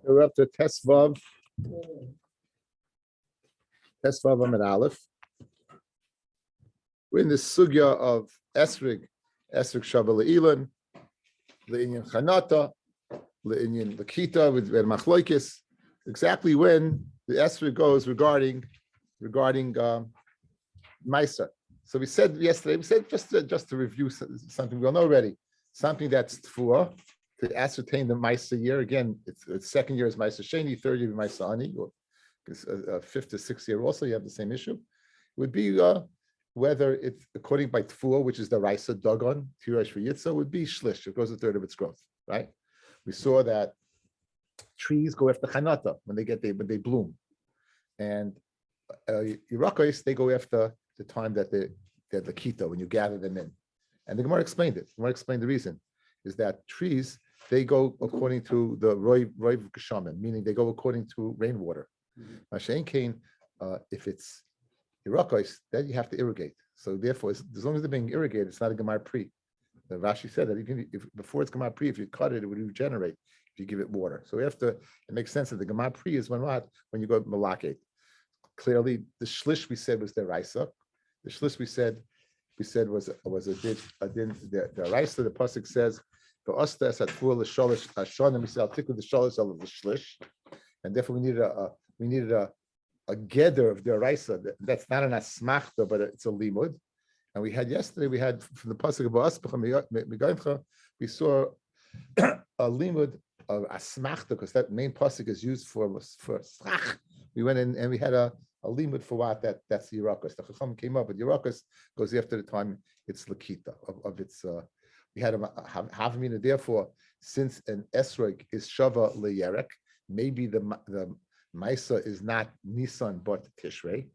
We're up to Tesvav Amid Aleph. We're in the sugya of Esrig Shava Le'ilan, Le'inyan Chanata, Le'inyan Lakita with Machloikis. Exactly when the Esrig goes regarding Maisa. So we said yesterday, just to review something we all know already, something that's tfuah, to ascertain the Maisa year. Again, it's second year is Maisa Sheni, third year is Maisa Ani, or fifth to sixth year also, you have the same issue. It would be whether it's according by tfuah, which is the Raisa Dagon, Tirash for Yitzah, would be Shlish. It goes a third of its growth, right? We saw that trees go after Chanata when they bloom. And Irakos, they go after the time that they're the Kita, when you gather them in. And the Gemara explained it. The Gemara explained the reason is that trees, they go according to the Roiv Geshamin, meaning they go according to rainwater. Mashain Kain, if it's Irakos, then you have to irrigate. So therefore, as long as they're being irrigated, it's not a Gemar Pri. The Rashi said that before it's Gemar Pri, if you cut it, it would regenerate if you give it water. So it makes sense that the Gemar Pri is when you go malakate. Clearly, the shlish we said was the Raisa. The shlish we said was a din. The Raisa, the pasuk says, "For us to at full the shalish hashon," and we said, "I'll tickle the shalish of the shlish," and therefore we needed a gather of the Raisa. That's not an asmachta, but it's a limud. And we had from the pasuk of us, we saw a limud of asmachta, because that main pasuk is used for srach. We went in and we had a limud for what that's the Yerakos. The Chacham came up with Yerakos goes after the time it's Lakita of its. We had a Havamina. Therefore, since an Esrog is Shava LeYerek, maybe the Maisa is not Nisan but Tishrei.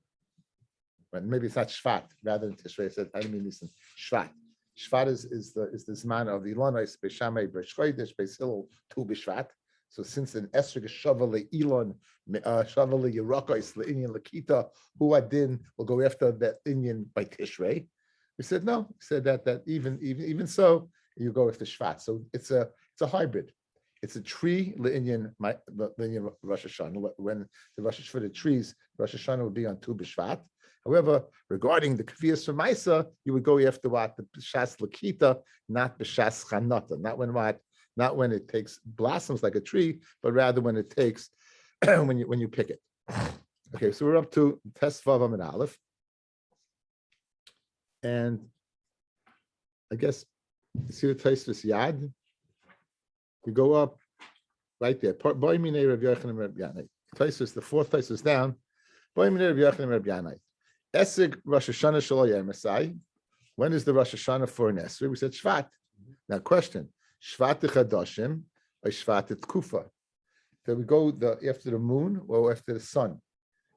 But maybe it's not Shvat rather than Tishrei. I said I didn't mean Nisan. Shvat. Shvat is the Zman of the Ilonais Beishamei Beischoidesh Beishil Tu Bishvat. So since an Esrog is Shava LeIlon, Shava LeYerakos, LeInyan Lakita, who adin will go after that Inyan by Tishrei. We said no. We said that even so, you go after Shvat. So it's a hybrid. It's a tree LeInyan Rosh Hashanah. When the Rosh Hashanah, the trees, Rosh Hashanah would be on Tu B'Shvat. However, regarding the Kvias from Maisa, you would go after what the B'Shas Lakita, not B'Shas Chanata, not when it takes blossoms like a tree, but rather when it takes when you pick it. Okay, so we're up to Tesvav Amid Aleph, and I guess you see the Taisvis Yad. We go up right there. Boy Minei Rav Yochanan Rav Yanai. Taisvis, the fourth Taisvis down. Boy Minei Rav Yochanan Rav Yanai. Esig Rosh Hashanah Shelo Yermasai. When is the Rosh Hashanah for an Esrig? We said Shvat. Now, question. Shvat Chadashim or Shvat Kufa. So we go after the moon or after the sun,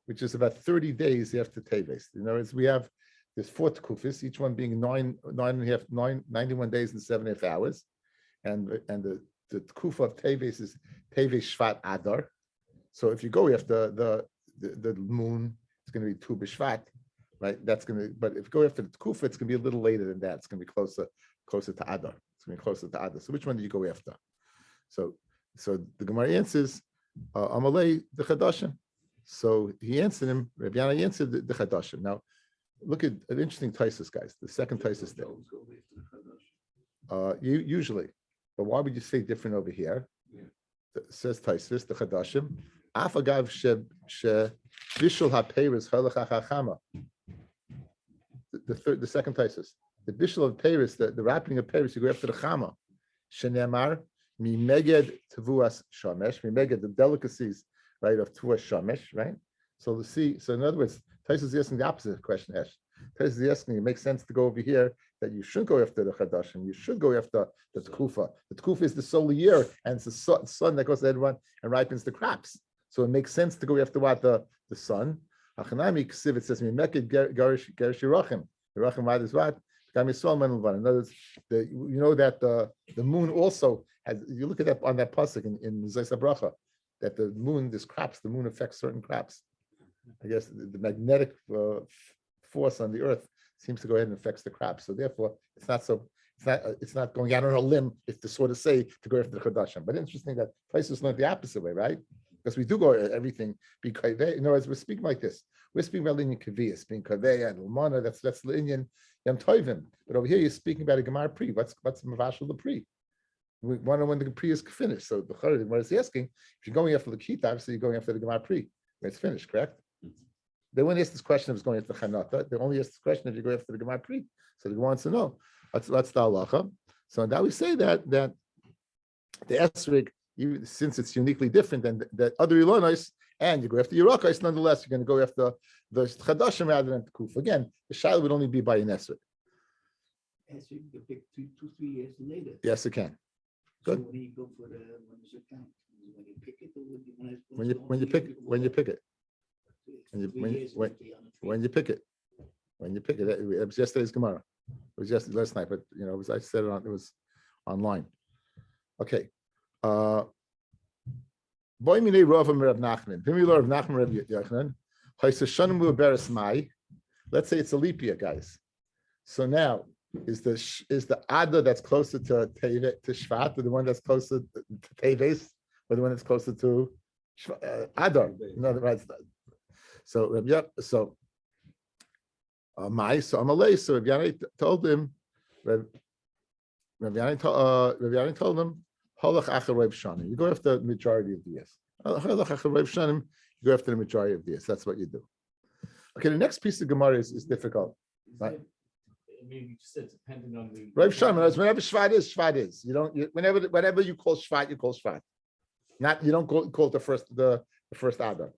which is about 30 days after Teves. In other words, there's 4 Kufis, each one being 91 days and 7.5 hours. And the Kufa of Teves is Teves Shvat Adar. So if you go after the moon, it's going to be Tu B'Shvat, right? But if you go after the Kufa, it's going to be a little later than that. It's going to be closer to Adar. It's going to be closer to Adar. So which one did you go after? So the Gemara answers, Amalei the Chadashim. So he answered him, Rabbi Yana answered the Chadashim. Now, look at an interesting Taisus, guys. The second Taisus there. Usually. But why would you say different over here? Yeah. Says Taisus, the Chadashim. Afagav she bishul haPeiros halach hachama. The second Taisus. The bishul of Peiros, the wrapping of Peiros, you go after the Chama. Shenemar, mi meged tevuas shamesh, mi meged, the delicacies, right, of tevuas shamesh, right? So in other words, Taisus is asking the opposite question, Hesh. Taisus is asking, it makes sense to go over here that you should go after the Chadashim, you should go after the Tkufa. The Tkufa is the solar year, and it's the sun that goes to everyone and ripens the crops. So it makes sense to go after what? The sun. Achanami Ksiv, it says, mi meged garish Yerachim. Yerachim, right, is what? In other words, you know that the moon also has. You look at that on that pasuk in Zaysa Bracha, that the moon, the moon affects certain crops. I guess the magnetic force on the earth seems to go ahead and affects the crops. So therefore, it's not It's not going out on a limb, if to sort of say to go after the Chadashim. But interesting that places learned the opposite way, right? Because we do go everything be kaveh. In other words, we're speaking like this. We're speaking about linyan kaviyas, being kaveh and lamana. That's linyan yam toivim. But over here, you're speaking about a gemar pri. What's mavashal the pri? We wonder when the pri is finished. So the Chayr, what is he asking? If you're going after the kita, obviously you're going after the gemar pri. It's finished, correct? They wouldn't ask this question if it's going after the chanata. They only ask this question if you go after the gemar pri. So they wants to know. That's the halacha. So now we say that the esrig, since it's uniquely different than the other ilonos, and you go after Yerakos, nonetheless, you're going to go after the Chadashim rather than the Kuf. Again, the Shaila would only be by an esrig. Esrig, you can pick 2-3 years later. Yes, it can. Good. So when you go for the count, when you pick it, or when you pick it, when you pick it, it was yesterday's Gemara. It was just last night, but I said it was online. Okay. Boy mine Rav Rav Nachman. Bimilor Rav Nachman Rav Yochanan. Haysashanim Beres Mai. Let's say it's a leap year, guys. So now is the Adar that's closer to Shvat, or the one that's closer to Teves, or the one that's closer to Adar? No, right. So Amalei. So Rabbi Yanai told him. Rabbi Yanai told him. Halach achar Rav Shanim. You go after the majority of the years. Halach achar Rav Shanim. You go after the majority of the years. That's what you do. Okay, the next piece of Gemara is difficult. Right? I mean, you just said depending on the Rav Shanim. Whenever Shvat is. You don't. Whenever you call Shvat, you call Shvat. You don't call it the first Adar.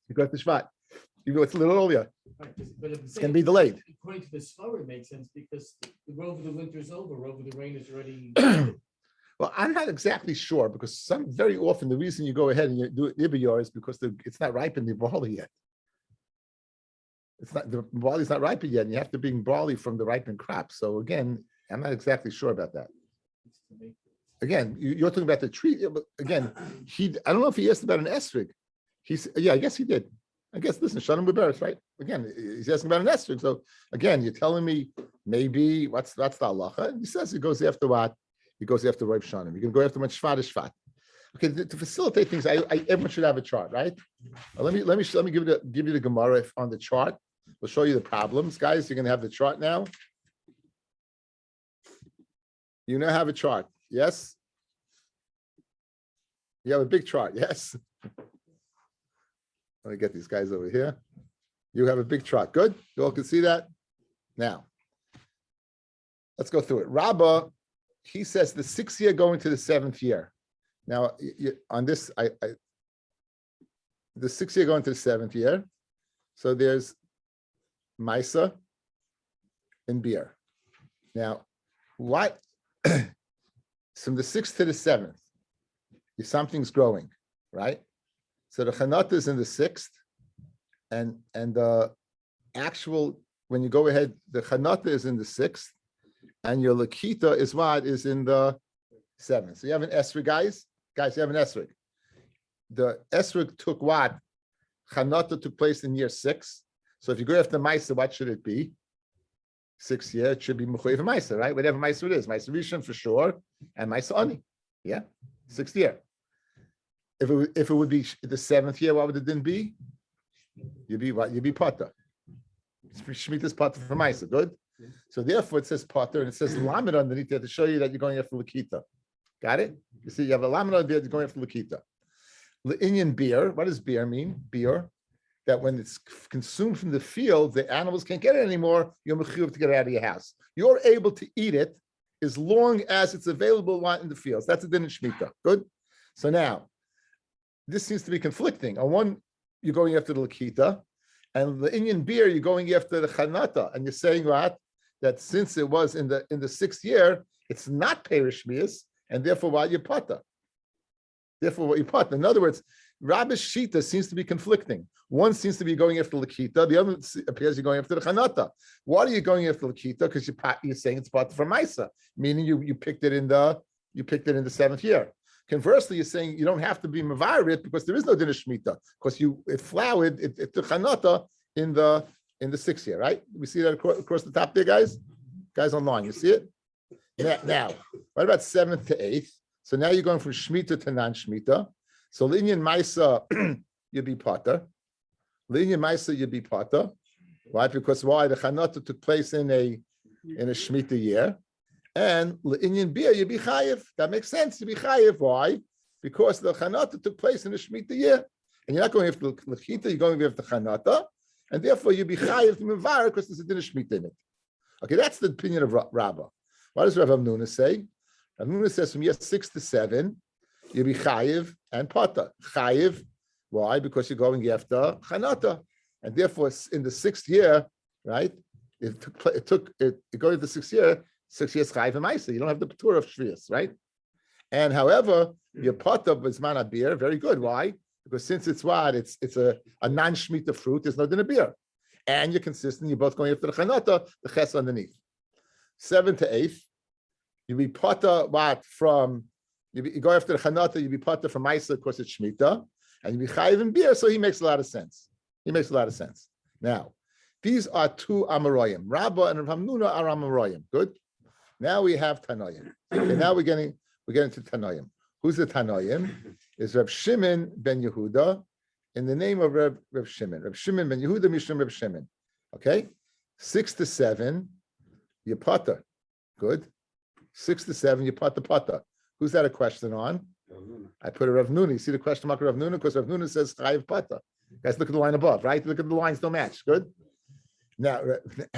You go to Shvat. You go. It's a little earlier. Right, it's going to be delayed. According to the Svar, it makes sense because over the winter is over, over the rain is already. Well, I'm not exactly sure because very often the reason you go ahead and you do it Ibiyar is because it's not ripened the barley yet. The barley's not ripened yet, and you have to bring barley from the ripened crop. So again, I'm not exactly sure about that. Again, you're talking about the tree. But again, I don't know if he asked about an esrig. I guess he did. I guess, listen, Shannon Beberis, right? Again, he's asking about an esrig. So again, you're telling me maybe that's the halacha. And he says he goes after what? He goes after Rav Shannon. You can go after when Shvat is Shvat. Okay, to facilitate things, everyone should have a chart, right? Let me give you the Gemara on the chart. We'll show you the problems, guys. You're going to have the chart now. You now have a chart, yes? You have a big chart, yes? Let me get these guys over here. You have a big chart. Good? You all can see that? Now, let's go through it. Rabbi, he says the 6th year going to the 7th year. Now, on this, the 6th year going to the 7th year. So there's Maisa and beer. Now, what? From the 6th to the 7th, something's growing, right? So the chanata is in the 6th, and the actual, when you go ahead, the chanata is in the 6th, and your lakita is in the 7th. So you have an esrig, guys. Guys, you have an esrig. The esrig took what? Chanata took place in year 6. So if you go after Maisa, what should it be? 6th year, it should be Mechuyev Maisa, right? Whatever Maisa it is. Maisa Rishon for sure, and Maisa Ani. Yeah, 6th year. If it would be the 7th year, what would it then be? You'd be what? You'd be Potter. Shemitah's Potter for Maisa. Good? So therefore it says Potter, and it says Lamed underneath there to show you that you're going after Lakita. Got it? You see, you have a Lamed there, you're going after Lakita. Indian beer, what does beer mean? Beer. That when it's consumed from the field, the animals can't get it anymore. You're mechuyev to get it out of your house. You're able to eat it as long as it's available in the fields. That's a din in Shemitah. Good? So now, this seems to be conflicting. On one, you're going after the Lakita, and the Indian beer, you're going after the Chanata. And you're saying what? That since it was in the 6th year, it's not Perish Mias, and therefore what you pata. Therefore, what you pata. In other words, Rabbi's Shita seems to be conflicting. One seems to be going after Lakita, the other appears you're going after the Chanata. Why are you going after Lakita? Because you're saying it's part from Maisa, meaning you picked it in the 7th year. Conversely, you're saying you don't have to be Mavarit because there is no din of Shemitah, because it flowered, it took Chanata in the in the 6th year, right? We see that across the top there, guys? Guys online, you see it? Now, what about 7th to 8th? So now you're going from Shemitah to non-Shemitah. So Linyan Maisa, you'd be Potter. Linyan Maisa, you'd be Potter. Why? Because why? The Chanata took place in a Shemitah year. And Linyan Bia, you'd be Chayiv. That makes sense. You'd be Chayiv. Why? Because the Chanata took place in a Shemitah year. And you're not going to have the Lechita, you're going to have the Chanata. And therefore, you'd be Chayiv to Mevar because there's a din of Shemitah in it. Okay, that's the opinion of Rabbah. What does Rav Hamnuna say? Rav Hamnuna says from year 6 to 7, you'll be Chayiv and Pata. Chayiv, why? Because you're going after Chanata. And therefore, in the 6th year, right, going to the 6th year, 6 years Chayiv and Maisa. You don't have the Patur of Shvius, right? And however, your Pata was Mana beer, very good. Why? Because since it's what? It's a non-Shemitah fruit, there's no din of beer. And you're consistent, you're both going after the Chanata, the Ches underneath. 7th to 8th, you be Pata what from you go after the Chanata, you be Pata from Maisa, of course it's Shemitah, and you be Chayiv and beer, so he makes a lot of sense. Now, these are two Amoraim. Rabbah and Rav Hamnuna are Amoraim. Good. Now we have Tanoim. Okay, now we're getting to Tanoim. Who's the Tanoim? Is Reb Shimon ben Yehuda in the name of Reb Shimon. Reb Shimon ben Yehuda Mishum Reb Shimon. Okay, 6 to 7, you Pata. Good. 6 to 7, you Pata. Who's that a question on? I put a Rav Nuna. You see the question mark of Rav Nuna because Rav Nuna says Chayiv Pata. Guys, look at the line above, right? Look at the lines, don't match. Good. Now,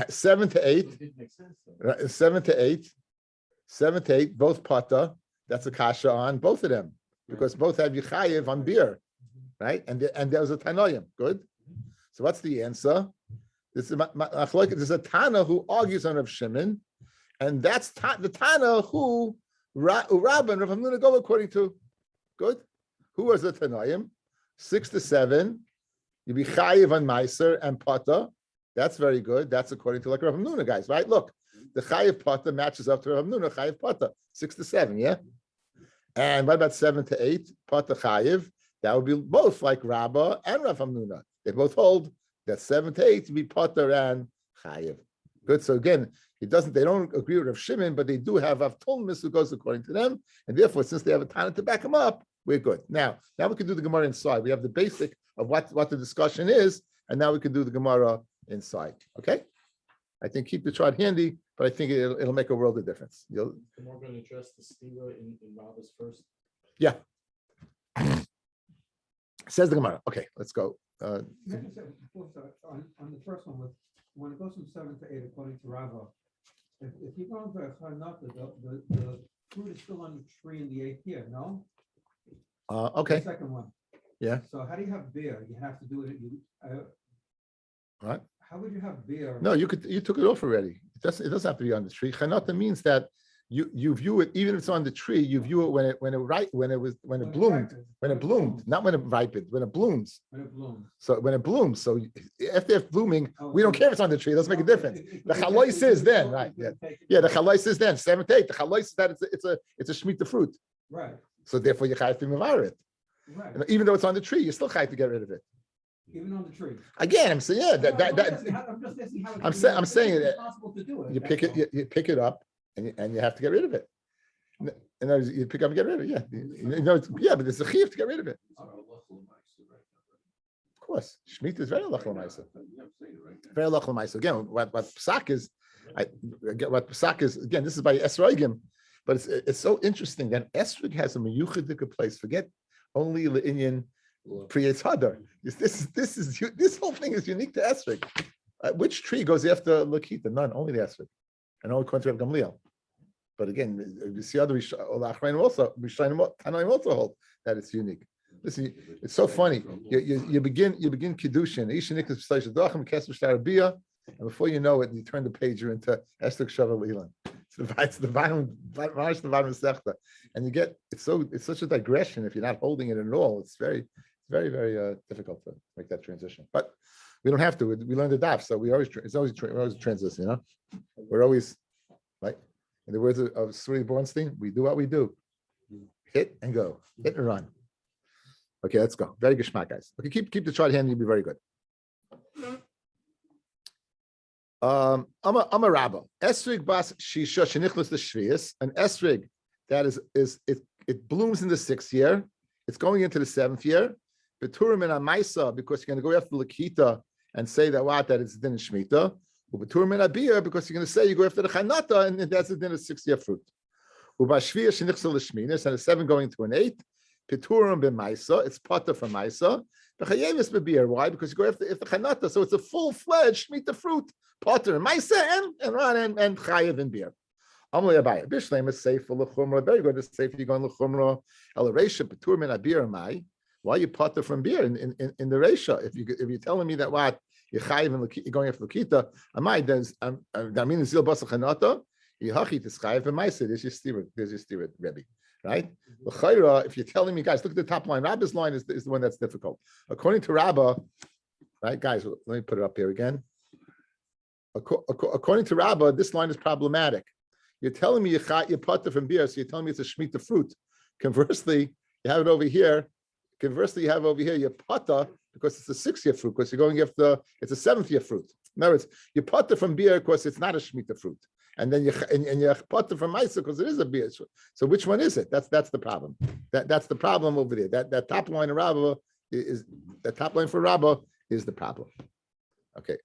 7 to 8. 7 to 8, both Pata. That's a kasha on both of them because both have Yechayev on beer, right? And there was a Tanoim. Good. So what's the answer? This is a Tana who argues on Rav Shimon, and that's the Tana who Rabbah and Rav Hamnuna go according to. Good. Who was the Tanoim? 6 to 7. You be Chayiv on Meiser and Pata. That's very good. That's according to like Rav Hamnuna, guys, right? Look, the Chayiv Pata matches up to Rav Hamnuna, Chayiv Pata, 6 to 7, yeah? And what about 7 to 8? Pata Chayiv. That would be both like Rabbah and Rav Hamnuna. They both hold that 7 to 8 to be Pata and Chayiv. Good. So again, they don't agree with Rav Shimon, but they do have Avtolmis who goes according to them. And therefore, since they have a Tana to back them up, we're good. Now we can do the Gemara inside. We have the basic of what the discussion is, and now we can do the Gemara inside. Okay? I think keep the chart handy, but I think it'll make a world of difference. We're going to address the stira in Rabbah's first. Yeah. Says the Gemara. Okay, let's go. On the first one, when it goes from 7 to 8, according to Rabbah, if you go into a Chanata, the fruit is still on the tree in the 8th year, no? Okay. The second one. Yeah. So how do you have beer? You have to do it. What? How would you have beer? No, you took it off already. It doesn't have to be on the tree. Chanata means that you view it, even if it's on the tree, you view it when it bloomed, not when it ripened, when it blooms. When it blooms. So when it blooms, so after it's blooming, we don't care if it's on the tree. Let's make a difference. The chalois is then, right? Yeah, the chalois is then 7 to 8. The chalois is that it's a shemitah fruit. Right. So therefore, you have to mevar it. Right. And even though it's on the tree, you still have to get rid of it. Even on the tree. Again, I'm saying, yeah, I'm just asking how I'm saying that possible to do it. you pick it, you pick it up, and you have to get rid of it. And you pick up and get rid of it. Yeah, but there's a chiyuv to get rid of it. Of course, Shemitah is very halach l'maisa. Very halach l'maisa. Again, what psak is, what psak is. Again, this is by Esrogim, but it's so interesting that Esrog has a meyuchadik place. Forget only le'inyan creates hadar. This whole thing is unique to Esrog. Which tree goes after Lakita? None, only the Esrog, and only according to Gamliel. But again, you see other Tanoim also hold that it's unique. Listen, it's so funny. You begin kiddushin, and before you know it, you turn the page, you're into Esther Shavuot Ilan. It's the bottom of Sechta, and you get it's such a digression if you're not holding it at all. It's very difficult to make that transition. But we don't have to. We learn the daf, so we're always a transition. You know, we're always like. In the words of Suri Bornstein, we do what we do. Hit and go. Hit and run. Okay, let's go. Very geschmack, guys. Okay, keep the chart handy, you'll be very good. I'm a rabbi. Esrig bas shisha shenichlas the shvius. An esrig that is it blooms in the 6th year. It's going into the 7th year. Beturim in a maisa because you're going to go after lakita and say that it's din shmita. Beturim in a beer because you're going to say you go after the chanata and that's a din of 6th-year fruit. Ubashviya shenichsel l'shminis, and a 7 going to an 8. Piturim b'maisa, it's potter from maisa. B'chayevis b'beer. Why? Because you go after if the chanata, so it's a full-fledged shmita fruit. Potter and maisa and chayev and beer. Amalei Abaye. Bishleim is safe for l'chumra. Very good. It's safe if you go in l'chumra. El reisha piturim in a beer mai. Why you potter from beer in the reisha? If you're telling me that you're chayev and you're going after l'kita, amai that means zil basa chanata. There's your steward, Rabbi, right? If you're telling me, guys, look at the top line. Rabbi's line is the one that's difficult. According to Rabbi, right, guys, let me put it up here again. According to Rabbi, this line is problematic. You're telling me you potter from beer, so you're telling me it's a shemitah fruit. Conversely, you have it over here. Your potter because it's a 6th-year fruit, because you're going after it's a 7th-year fruit. In other words, you potter from beer because it's not a shemitah fruit. And then you potter from Maisa because it is a beer. So which one is it? That's the problem. That's the problem over there. That top line of Rabba is the top line for Rabba is the problem. Okay.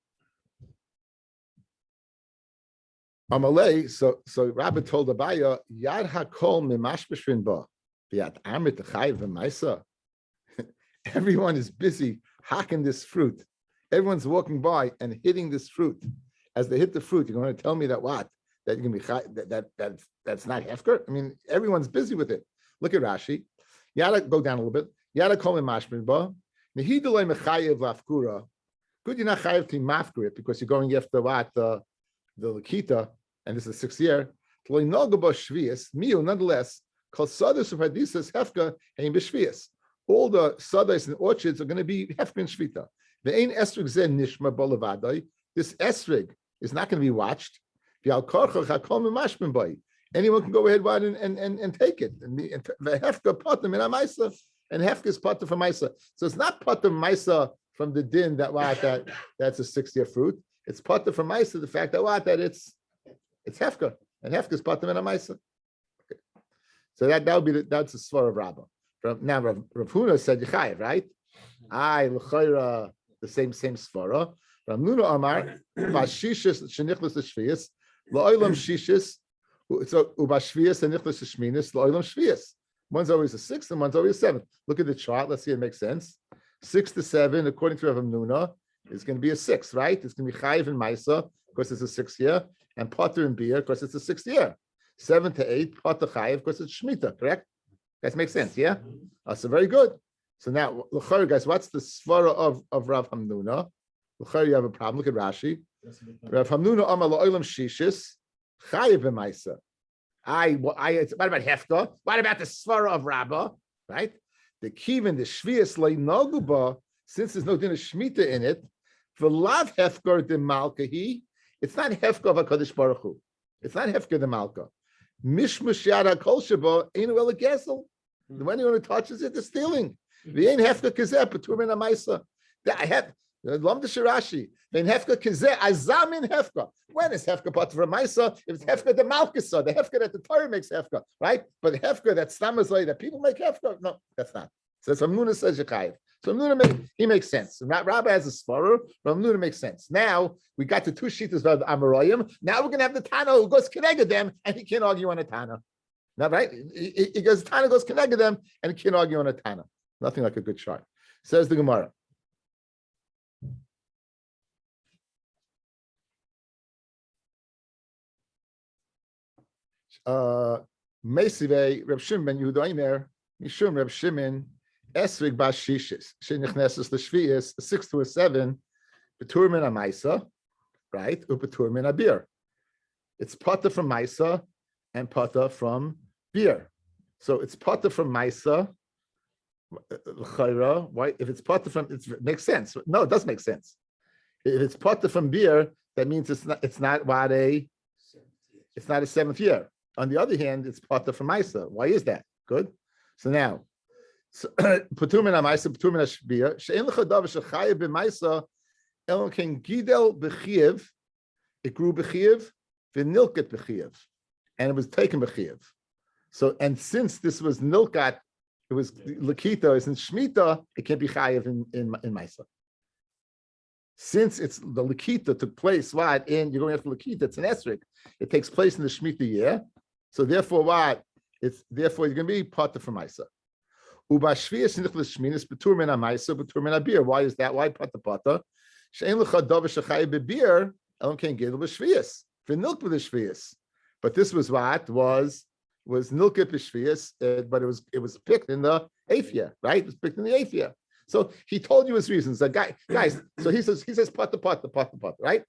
Amalei. So Rabba told Abaya, Yad hakol mimash b'shrin ba, v'yat amit chayiv v'maisa. Everyone is busy hacking this fruit. Everyone's walking by and hitting this fruit. As they hit the fruit, you're going to tell me that you're going to be that's not hefker. I mean, everyone's busy with it. Look at Rashi. Yada, go down a little bit. Yada kol mashmin ba. Nehidulay mechayev lafkura. Good, you're not chayev to mafkur it because you're going after the lakita, and this is the 6th year. Tloi nogaba shvius miu nonetheless. Kol sadus of hadisas hefka hein b'shvius. All the sadas and orchards are going to be hefka and shvita. The ein esrig zen nishma bolavadai. This esrig is not going to be watched. Anyone can go ahead and take it. And the hefka potter min ha'maisa, and hefka is potter from maisa. So it's not potter maisa from the din that's a 6th-year fruit. It's potter from maisa the fact that it's hefka, and hefka is potter min ha'maisa. Okay. So that's the svar of Rabbah. Now Rav Huna said Yechayev, right? L'chayra the same svara. Rav Nuna Amar Bashishis shenichlas l'shvius la'olam shishis so ubashvius and nichlas l'shminis la'olam shvius. One's always a 6th and one's always a 7th. Look at the chart. Let's see if it makes sense. 6 to 7, according to Rav Nuna, is going to be a 6, right? It's going to be chayiv and maisa because it's a 6th year, and potter and beer because it's a 6th year. 7 to 8, potter chayiv because it's shmita. Correct? That makes sense. Yeah. So very good. So now, guys, what's the svara of Rav Hamnuna? You have a problem. Look at Rashi. Rav Hamnuna Amar la'olam shishis chayiv b'maisa. What about hefka? What about the svara of Rabbah? Right? The kivin, the shvius le'noguba, since there's no din of shmita in it, v'lav hefker de malkahi. It's not hefka of HaKadosh Baruch Hu. It's not hefka de malka. Mishmush yada kol sheba ain't well a gesel. When anyone who touches it is stealing. We ain't hefka kazeh p'tur min ha'maisa. I have Lom the Shirashi. Then hefka kazeh azamin hefka. When is hefka part from Maisa? If it's hefka the malkisa, the hefka that the Torah makes hefka, right? But the hefka that stamazlay that people make hefka, no, that's not. So Ramnuna says Yechayev. So Ramnuna makes sense. Rabbi has a svarah. Ramnuna makes sense. Now we got the 2 shitas of Amoraim. Now we're gonna have the Tana who goes connected them, and he can't argue on a Tana. Not right? He goes Tana goes connected them, and he can't argue on a Tana. Nothing like a good chart. Says the Gemara. Meisive Reb Shimon ben Yehuda Omer Mishum Reb Shimon Esrig Bas Shishis Shenichneses l'Shvius 6 to a 7 Betur min ha'maisa, right? Ubetur min ha'beer. It's potter from maisa and potter from beer. So it's potter from maisa. Why? If it's potter from, it makes sense. No, it does make sense. If it's potter from beer, that means it's not a 7th year. On the other hand, it's potter from Maisa. Why is that? Good. So now, Putur min ha'maisa, Putur min ha'shbiyah, she'en l'cha davar shechayev b'maisa, elon ken gidel b'chiev, it grew b'chiyuv, v'nilkat b'chiyuv, and it was taken b'chiyuv. So, and since this was nilkat, it was lakita, it's in shmita, it can't be chayiv in Maisa. Since it's the lakita took place, what? And you're going after lakita, it's an esrik. It takes place in the shmita year. So therefore, what? It's therefore you're going to be potter from Maisa. Uba shvius nichlas shminis betur min Maisa betur min abir. Why is that? Why potter? She'en lecha davar shechayiv bebir. Elam can't get it with shvius. For nilk with the shvius. But this was what was nilkit b'shvius, but it was picked in the 8th year, right? It was picked in the 8th year. So he told you his reasons. Guys. So he says potter, right?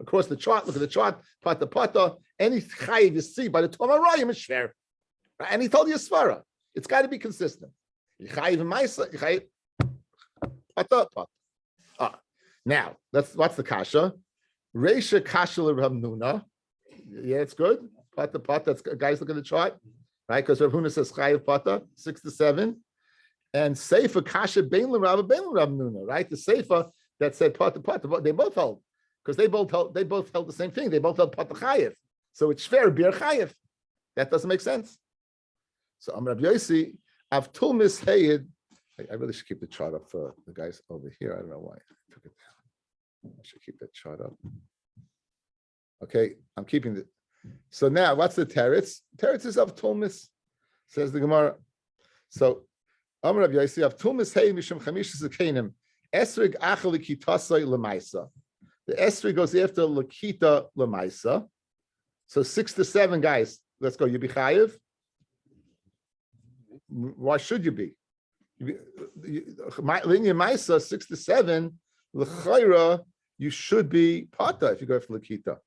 Across the chart, look at the chart, potter. Any chayiv you see by the Torah Rayim is shver, right? And he told you a svara. It's got to be consistent. Chayiv and Maisa, chayiv potter. Now what's the kasha? Reisha kasha l'Rav Nuna. Yeah, it's good. Potter. That's guys. Look at the chart, right? Because Rav Huna says chayiv potter 6 to 7, and seifa kasha bein l'Rav Nuna, right? The seifa that said potter. They both held because they both held the same thing. They both held potter chayiv. So it's fair bir chayiv. That doesn't make sense. So Rabbi Yosi avtul mishayid. I really should keep the chart up for the guys over here. I don't know why I took it down. I should keep that chart up. Okay, I'm keeping it. So now, what's the teretz? Teretz is of Tulmis, says the Gemara. So, Amar Rabbi Yossi of Tulmis hey mishum chamisha zekenim esrig achal likitasai lemaisa. The esrig goes after lakita lemaisa. So 6 to 7 guys. Let's go. You be chayiv. Why should you be? Linear maisa 6 to 7 l'chayra. You should be pata if you go for lakita.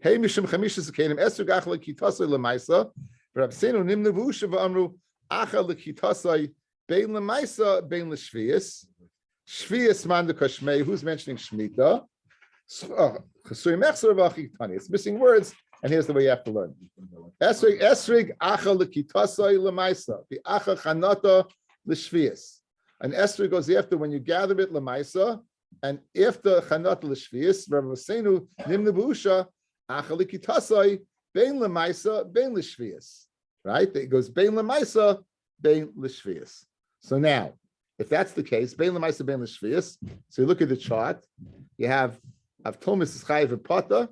Hey mishum chamisha zekenim esrig achal likitasai lemaisa. But Abseinu nimnevu sheva amru achal likitasai bein lemaisa bein l'shvius. Shvius man de kashmei. Who's mentioning shmita? It's missing words, and here's the way you have to learn. Esrig achal likitasai lemaisa. The achal chanata l'shvius. And esrig goes after when you gather it lemaisa, and after chanata l'shvius. Rabbi Abseinu nimnevu sheva achal likitasai bein lemaisa bein l'shvius. Right? It goes bein lemaisa bein l'shvius. So now, if that's the case, bein lemaisa bein l'shvius. So you look at the chart. You have Avtomis is chayiv and pata.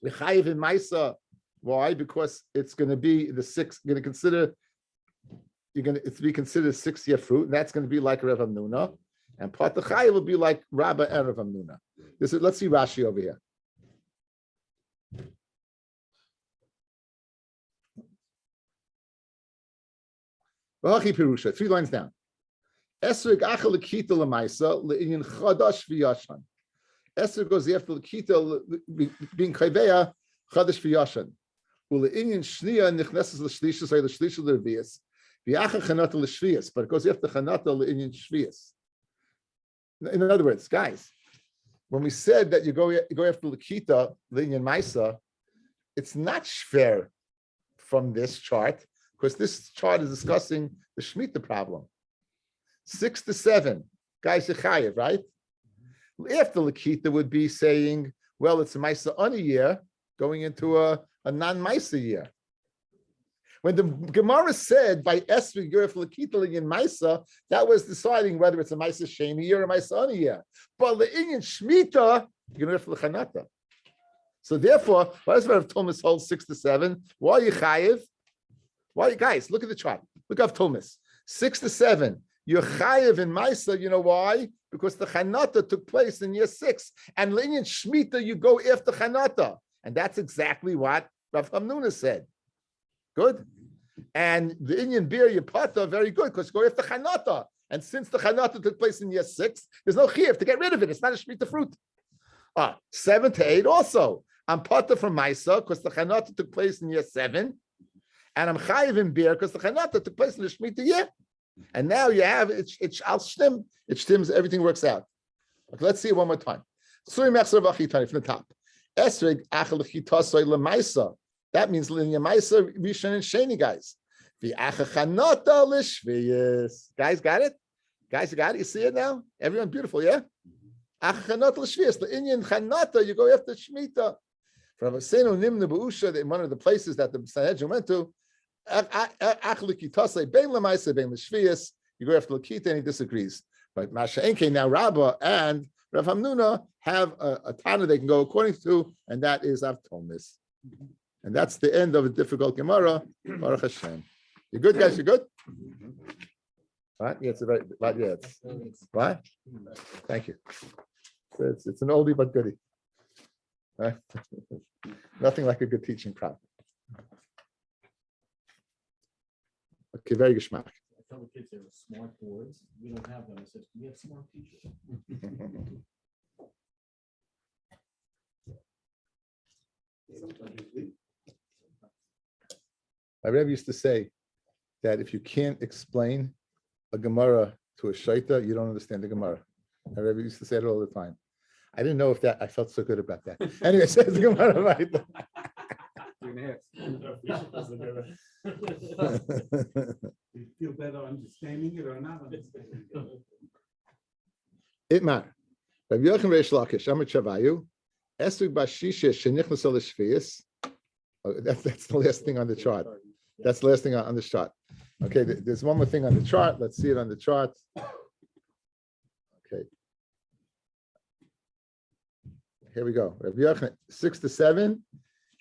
The chayiv in maisa. Why? Because it's going to be the 6. Going to consider. It's to be considered 6-year fruit, and that's going to be like Rav Hamnuna, and pata chayiv will be like Rabbi and Rav Hamnuna. Let's see Rashi over here. V'hachi pirusha, 3 lines down. Esrig achal lekita lemaisa le'inyan chadash v'yashan. Esrig goes after lekita being kaiveya chadash v'yashan. Ule'inyan shniya nichnesses l'shlishas or l'shlishas l'revius. V'yachar chanata l'shvius, but it goes after chanata le'inyan shvius. In other words, guys, when we said that you go after lekita le'inyan maisa, it's not shver from this chart, because this chart is discussing the Shemitah problem. 6 to 7, guys, Yechayev, right? After Lakita would be saying, well, it's a Maisa on a year going into a non-Maisa year. When the Gemara said by Esri, you're for Lakita in Maisa, that was deciding whether it's a Maisa Sheni year or a Maisa on a year. But the Indian Shemitah, you're going to Chanata. So therefore, why does Rav Thomas hold 6 to 7? Why Yechayev? Why, guys, look at the chart. Look at Thomas. 6 to 7. You're chayiv in Maisa. You know why? Because the Chanata took place in year 6. And in Shemitah, you go after Chanata. And that's exactly what Rav Hamnuna said. Good. And the Indian beer, Yapata, very good, because go after Chanata. And since the Chanata took place in year 6, there's no chiyuv to get rid of it. It's not a Shemitah fruit. 7 to 8 also. I'm pata from Maisa, because the Chanata took place in year 7. And I'm chayiv in beer because the Chanata took place in the Shemitah year. And now you have it's al shtim. It shtims, everything works out. Okay, let's see it one more time. From the top. Esrig achal chitasoi lemaisa. That means linear maisa, rishon and sheni, guys. The achachanata lishviyas. Guys, got it? Guys, you got it? You see it now? Everyone beautiful, yeah? Achanot l'shvius, the Indian chanata, you go after Shemitah. From Seno Nimna Ba'usha, in one of the places that the Sanhedrin went to, Achlikitase Ben Lamaisa Ben L'shvius, you go after Lakita and he disagrees. But Masha Enke, now Rabbah and Rav Hamnuna have a Tana they can go according to, and that is Avtonis. And that's the end of a difficult Gemara. Baruch Hashem. You good, guys? You good? Right? Yeah, it's a very, yeah, it's, right? Thank you. It's an oldie but goodie. Right? Nothing like a good teaching crowd. Okay, very geschmack. I tell the kids they were smart boards. We don't have them. I said, we have smart teachers. My Rebbe used to say that if you can't explain a Gemara to a shaita, you don't understand the Gemara. My Rebbe used to say it all the time. I didn't know if that, I felt so good about that. Anyway, says the Gemara right there. You feel better understanding it or not understanding it? Itmar. Rabbi Yochanan Reish Lakish, Amar Chavayu, Esug Bashisha Shenichnas Al Shvius. That's the last thing on the chart. That's the last thing on the chart. Okay, there's one more thing on the chart. Let's see it on the chart. Okay. Here we go. Rabbi Yochanan, 6 to 7.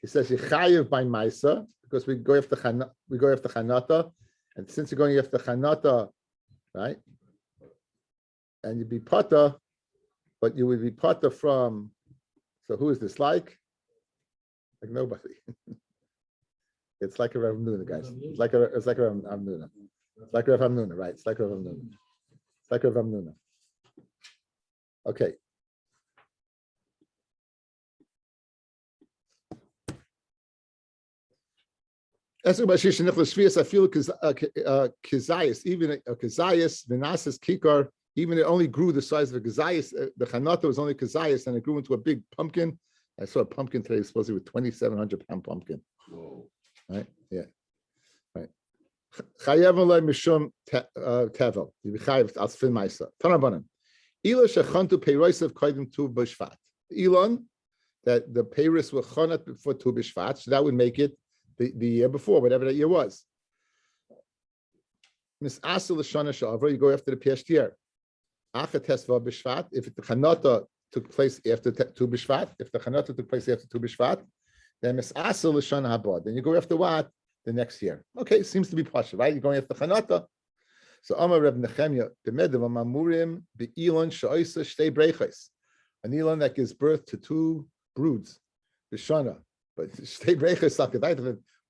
He says Yechayev by Maisa because we go after Chanata, and since you're going after Chanata, right? And you'd be Pata, but you would be Pata from. So who is this like? Like nobody. It's like a Rav Hamnuna, guys. It's like a Rav Hamnuna. It's like a Rav Hamnuna, right? It's like a Rav Hamnuna. It's like a Rav Hamnuna. Okay. I feel Kizayas, even a Kizayas, Vinasas Kikar, even it only grew the size of a Kizayas. The Chanata was only Kizayas, and it grew into a big pumpkin. I saw a pumpkin today, supposedly with 2,700-pound pumpkin. Whoa. Right? Yeah. Right. Chayav alay mishum tevel. You be chayav as fin ma'isa. Tanabanan. Ila shechantu peirosav koidim tu b'shvat. Elon, that the peiros were chanat before tu b'shvat, so that would make it the year before, whatever that year was. Mis asul l'shana sha'avra, you go after the past year. Achat tesva b'shvat, if the chanata took place after Tu B'Shvat, if the Chanata took place after Tu B'Shvat, then Mis Asel L'Shana Haba. Then you go after what? The next year. Okay, seems to be Pasha, right? You're going after Chanata. So Amar Reb Nechemya, B'Medav Amamurim B'Elon Sha'isa Shtei Breiches. An Elon that gives birth to 2 broods, B'Shana. But Shtei Breiches,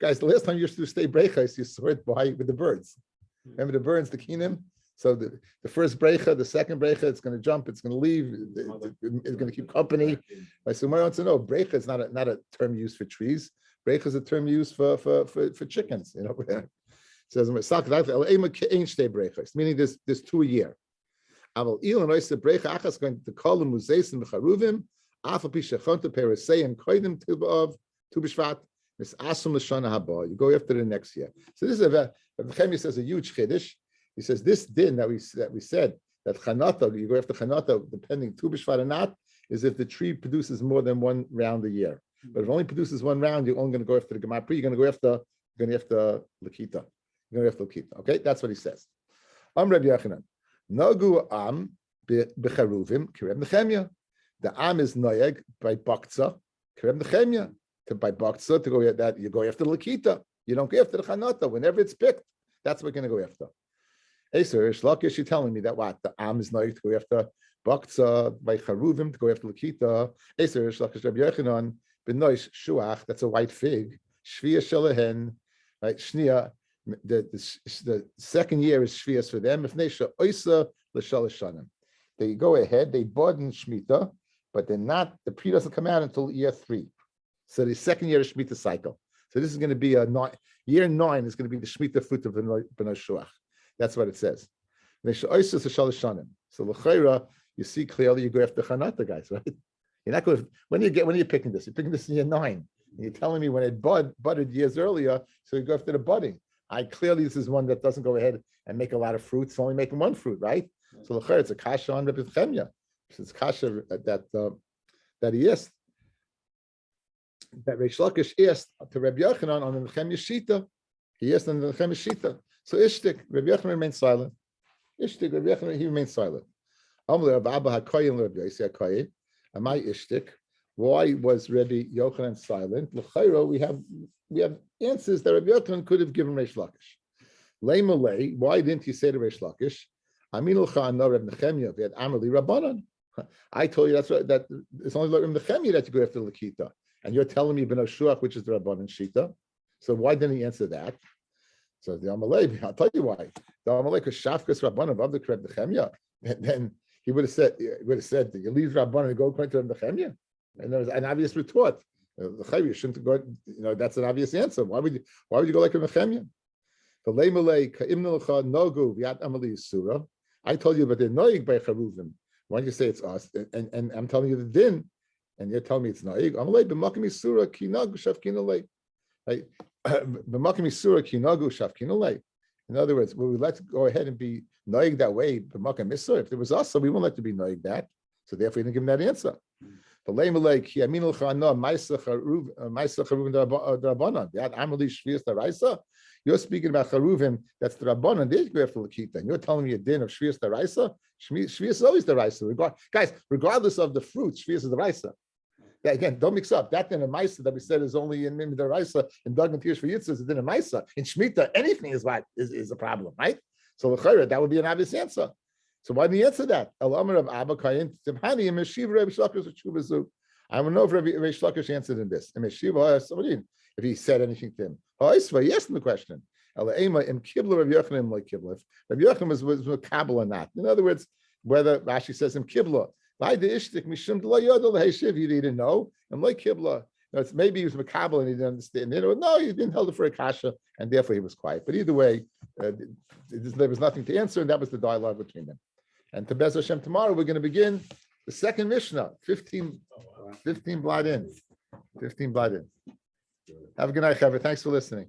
guys, the last time you used to do Shtei Breiches, you saw it with the birds. Remember the birds, the kinim? So the first brecha, the second brecha, it's going to jump, it's going to leave, it's going to keep company. Right? So Mara wants to know, brecha is not a term used for trees. Brecha is a term used for chickens. You know, it says meaning there's 2 a year. Aval Elon the brecha achas going to call them muzeis and mecharuvim. Afal pishachonta perasei and koidim of Tu B'Shvat. Mis asum l'shana haba. You go after the next year. So this is Rabbi Chemi says a huge chiddush. He says this din that we said that Chanata, you go after Chanata, depending Tu B'Shvat or not, is if the tree produces more than 1 round a year. But if it only produces 1 round, you're only going to go after the Gemapri. You're going to go after Lakita. You're going to go after Lakita. Okay, that's what he says. Rabbi Yochanan, Nagu Am b'Charuvim Kireb Nechemya. The Am is Noyeg by Bakza Kireb Nechemya. By Bakza to go at that, you go after Lakita. You don't go after the Chanata. Whenever it's picked, that's what we're going to go after. Hey, sir, Shlakish, you're telling me that what? The Am is not to go after Bakza, by Charuvim, to go after Lakita. Hey, sir, Shlakish, Rabbi Yochanan, Benoish Shuach, that's a white fig. Shvia Shalahen, right? Shnia, the second year is Shvias for them. If Nesha Oisa, L'Shalashanim. They go ahead, they bought in Shemitah, but they're not, the pre doesn't come out until year 3. So the second year is Shemitah cycle. So this is going to be year 9 is going to be the Shemitah fruit of Benoish Shuach. That's what it says. So l'chayra, you see clearly you go after Chanata, guys, right? You're not going. When are you picking this? You're picking this in year 9. And you're telling me when it budded years earlier, so you go after the budding. This is one that doesn't go ahead and make a lot of fruit. It's only making 1 fruit, right? So l'chayra, it's a kasha on Rabbi Chemya. Since kasha that he asked, that Reish Lakish asked to Rabbi Yochanan on the Nechem Yeshita. He asked on the Nechem Yeshita. So Ishtik, Rabbi Yochanan remained silent. Ishtik, Rabbi Yochanan, he remained silent. Amle Rabbi Abba HaKoyin, Rabbi Yossi HaKoyin. Amai Ishtik. Why was Rabbi Yochanan silent? L'chayro, we have answers that Rabbi Yochanan could have given Reish Lakish. Leimalei, why didn't he say to Reish Lakish? Amin l'cha no Reb Nechemia v'yad Amrli Rabbanan. I told you that's right. That it's only Reb Nechemia that you go after Lakita, and you're telling me Ben Shuach, which is the Rabbanan Shita. So why didn't he answer that? So the Amalei, I'll tell you why. The Amalei, because Shafkas Rabbanan above the Reb Nechemia, then he would have said, that you leave Rabbanan and go according to Reb Nechemia, and there was an obvious retort. You shouldn't go. That's an obvious answer. Why would you go like Reb Nechemia? The Leimalei Ka'imnelcha Nogu V'yat Amali Yisura. I told you about the noig by charuvim. Why don't you say it's us? And I'm telling you the din, and you're telling me it's noig. Amalei b'makim yisura kinagu shafkinalei. B'makim yisura kinagu shafkinalei. In other words, well, let's go ahead and be noig that way. B'makim yisura. If there was us, so we won't let you be noig that. So therefore, you didn't give him that answer. The leimalei ki aminul chana ma'isa charuvim d'rabanan. V'yat amali shvius d'raisa. You're speaking about charuvim. That's the rabbanon. They go after lakita, and you're telling me a din of shvius d'raisa. Shvius is always the raisa. Guys, regardless of the fruit, shvius is the raisa. Again, don't mix up that din of maisa that we said is only in the raisa and dag and tish for yitzah is a din of maisa. In shmita, anything is a problem, right? So that would be an obvious answer. So why didn't he answer that? I want to know if Reish Lakish answered in this. If he said anything to him. He asked him the question. Rabbi Yochanan was makabel or not. In other words, whether Rashi says him kibla. He didn't know. And like kibla. Maybe he was makabel and he didn't understand. No, he didn't hold it for a kasha, and therefore he was quiet. But either way, there was nothing to answer, and that was the dialogue between them. And to Bez Hashem tomorrow, we're going to begin the second Mishnah, 15 blot in. 15 blot in. Have a good night, Chaver. Thanks for listening.